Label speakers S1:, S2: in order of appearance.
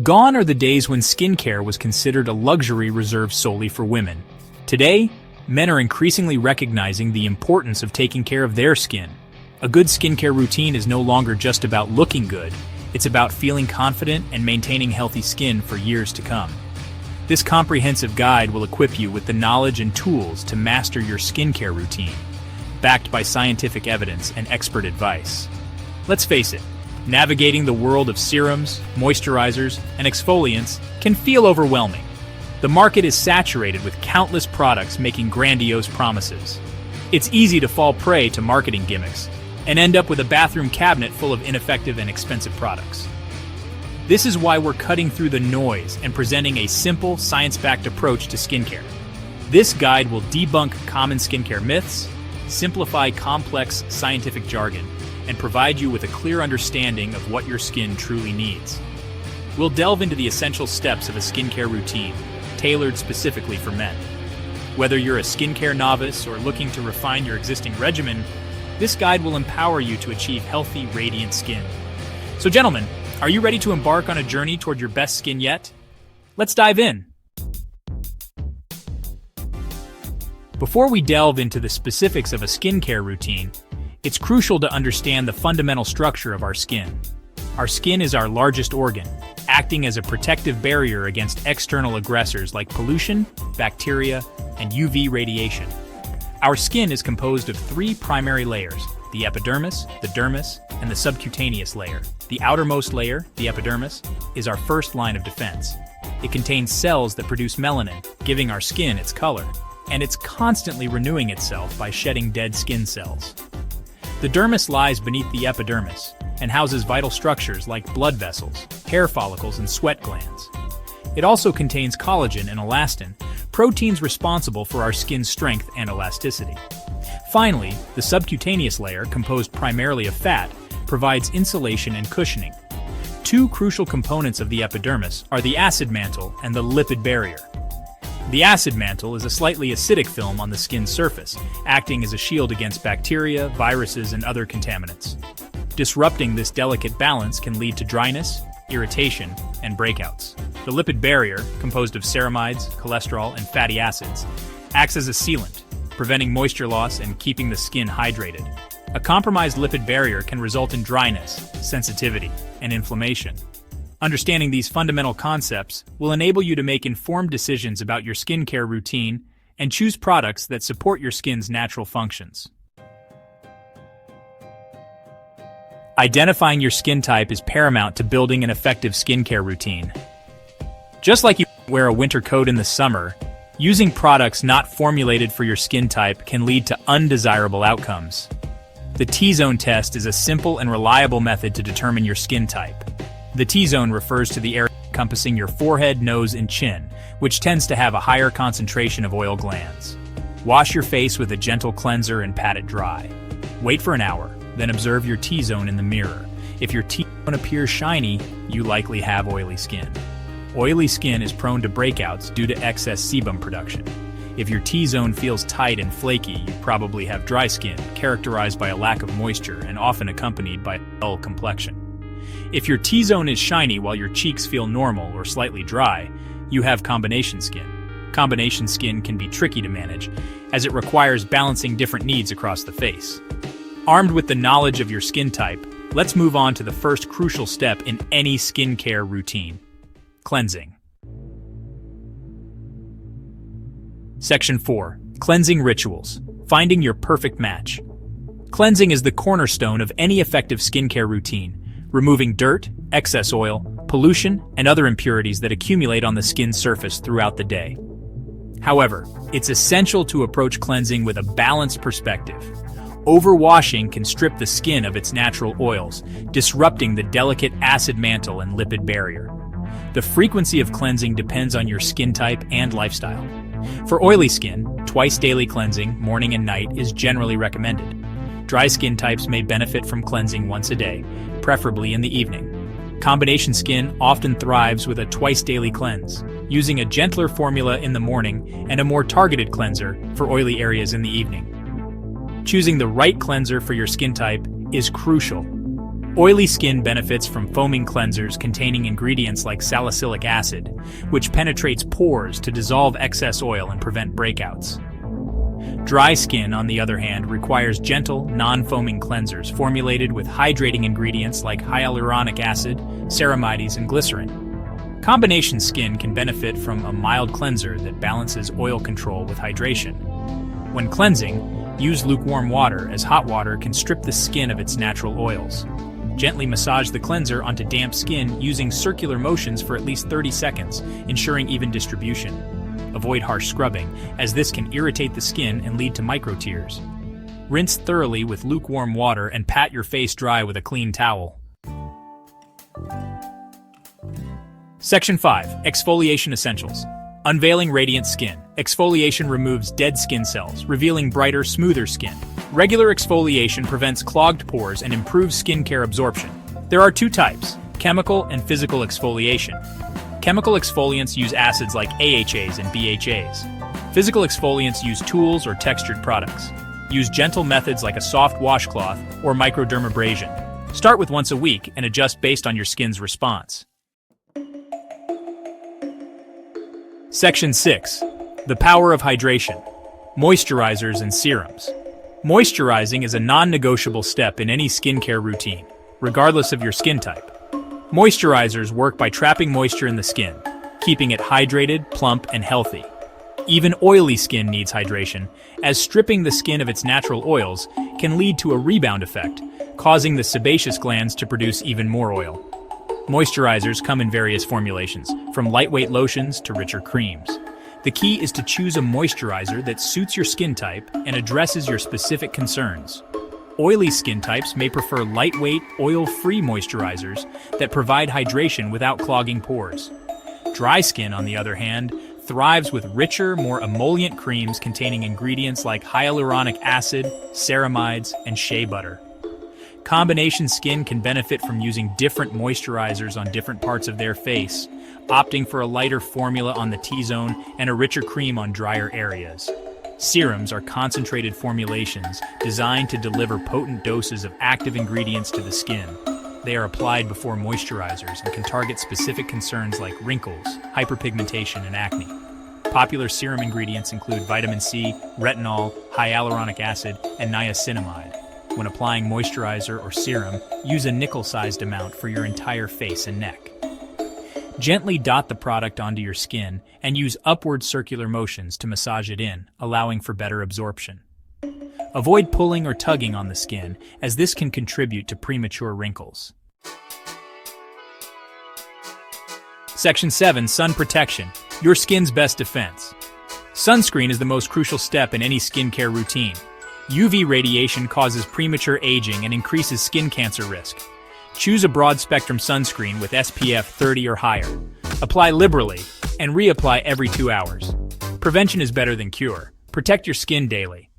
S1: Gone are the days when skincare was considered a luxury reserved solely for women. Today, men are increasingly recognizing the importance of taking care of their skin. A good skincare routine is no longer just about looking good, it's about feeling confident and maintaining healthy skin for years to come. This comprehensive guide will equip you with the knowledge and tools to master your skincare routine, backed by scientific evidence and expert advice. Let's face it, navigating the world of serums, moisturizers, and exfoliants can feel overwhelming. The market is saturated with countless products making grandiose promises. It's easy to fall prey to marketing gimmicks and end up with a bathroom cabinet full of ineffective and expensive products. This is why we're cutting through the noise and presenting a simple, science-backed approach to skincare. This guide will debunk common skincare myths, simplify complex scientific jargon, and provide you with a clear understanding of what your skin truly needs. We'll delve into the essential steps of a skincare routine, tailored specifically for men. Whether you're a skincare novice or looking to refine your existing regimen, this guide will empower you to achieve healthy, radiant skin. So gentlemen, are you ready to embark on a journey toward your best skin yet? Let's dive in. Before we delve into the specifics of a skincare routine, it's crucial to understand the fundamental structure of our skin. Our skin is our largest organ, acting as a protective barrier against external aggressors like pollution, bacteria, and UV radiation. Our skin is composed of three primary layers: the epidermis, the dermis, and the subcutaneous layer. The outermost layer, the epidermis, is our first line of defense. It contains cells that produce melanin, giving our skin its color, and it's constantly renewing itself by shedding dead skin cells. The dermis lies beneath the epidermis and houses vital structures like blood vessels, hair follicles, and sweat glands. It also contains collagen and elastin, proteins responsible for our skin's strength and elasticity. Finally, the subcutaneous layer, composed primarily of fat, provides insulation and cushioning. Two crucial components of the epidermis are the acid mantle and the lipid barrier. The acid mantle is a slightly acidic film on the skin's surface, acting as a shield against bacteria, viruses, and other contaminants. Disrupting this delicate balance can lead to dryness, irritation, and breakouts. The lipid barrier, composed of ceramides, cholesterol, and fatty acids, acts as a sealant, preventing moisture loss and keeping the skin hydrated. A compromised lipid barrier can result in dryness, sensitivity, and inflammation. Understanding these fundamental concepts will enable you to make informed decisions about your skincare routine and choose products that support your skin's natural functions. Identifying your skin type is paramount to building an effective skincare routine. Just like you wear a winter coat in the summer, using products not formulated for your skin type can lead to undesirable outcomes. The T-zone test is a simple and reliable method to determine your skin type. The T-zone refers to the area encompassing your forehead, nose, and chin, which tends to have a higher concentration of oil glands. Wash your face with a gentle cleanser and pat it dry. Wait for an hour, then observe your T-zone in the mirror. If your T-zone appears shiny, you likely have oily skin. Oily skin is prone to breakouts due to excess sebum production. If your T-zone feels tight and flaky, you probably have dry skin, characterized by a lack of moisture and often accompanied by a dull complexion. If your T-zone is shiny while your cheeks feel normal or slightly dry, you have combination skin. Combination skin can be tricky to manage, as it requires balancing different needs across the face. Armed with the knowledge of your skin type, let's move on to the first crucial step in any skincare routine: cleansing. Section 4. Cleansing Rituals. Finding your perfect match. Cleansing is the cornerstone of any effective skincare routine, removing dirt, excess oil, pollution, and other impurities that accumulate on the skin's surface throughout the day. However, it's essential to approach cleansing with a balanced perspective. Overwashing can strip the skin of its natural oils, disrupting the delicate acid mantle and lipid barrier. The frequency of cleansing depends on your skin type and lifestyle. For oily skin, twice daily cleansing, morning and night, is generally recommended. Dry skin types may benefit from cleansing once a day, preferably in the evening. Combination skin often thrives with a twice daily cleanse, using a gentler formula in the morning and a more targeted cleanser for oily areas in the evening. Choosing the right cleanser for your skin type is crucial. Oily skin benefits from foaming cleansers containing ingredients like salicylic acid, which penetrates pores to dissolve excess oil and prevent breakouts. Dry skin, on the other hand, requires gentle, non-foaming cleansers formulated with hydrating ingredients like hyaluronic acid, ceramides, and glycerin. Combination skin can benefit from a mild cleanser that balances oil control with hydration. When cleansing, use lukewarm water, as hot water can strip the skin of its natural oils. Gently massage the cleanser onto damp skin using circular motions for at least 30 seconds, ensuring even distribution. Avoid harsh scrubbing, as this can irritate the skin and lead to micro-tears. Rinse thoroughly with lukewarm water and pat your face dry with a clean towel. Section 5. Exfoliation Essentials. Unveiling radiant skin. Exfoliation removes dead skin cells, revealing brighter, smoother skin. Regular exfoliation prevents clogged pores and improves skincare absorption. There are two types: chemical and physical exfoliation. Chemical exfoliants use acids like AHAs and BHAs. Physical exfoliants use tools or textured products. Use gentle methods like a soft washcloth or microdermabrasion. Start with once a week and adjust based on your skin's response. Section 6. The power of hydration. Moisturizers and serums. Moisturizing is a non-negotiable step in any skincare routine, regardless of your skin type. Moisturizers work by trapping moisture in the skin, keeping it hydrated, plump, and healthy. Even oily skin needs hydration, as stripping the skin of its natural oils can lead to a rebound effect, causing the sebaceous glands to produce even more oil. Moisturizers come in various formulations, from lightweight lotions to richer creams. The key is to choose a moisturizer that suits your skin type and addresses your specific concerns. Oily skin types may prefer lightweight, oil-free moisturizers that provide hydration without clogging pores. Dry skin, on the other hand, thrives with richer, more emollient creams containing ingredients like hyaluronic acid, ceramides, and shea butter. Combination skin can benefit from using different moisturizers on different parts of their face, opting for a lighter formula on the T-zone and a richer cream on drier areas. Serums are concentrated formulations designed to deliver potent doses of active ingredients to the skin. They are applied before moisturizers and can target specific concerns like wrinkles, hyperpigmentation, and acne. Popular serum ingredients include vitamin C, retinol, hyaluronic acid, and niacinamide. When applying moisturizer or serum, use a nickel-sized amount for your entire face and neck. Gently dot the product onto your skin and use upward circular motions to massage it in, allowing for better absorption. Avoid pulling or tugging on the skin, as this can contribute to premature wrinkles. Section 7. Sun Protection. Your skin's best defense. Sunscreen is the most crucial step in any skincare routine. UV radiation causes premature aging and increases skin cancer risk. Choose a broad-spectrum sunscreen with SPF 30 or higher. Apply liberally and reapply every 2 hours. Prevention is better than cure. Protect your skin daily.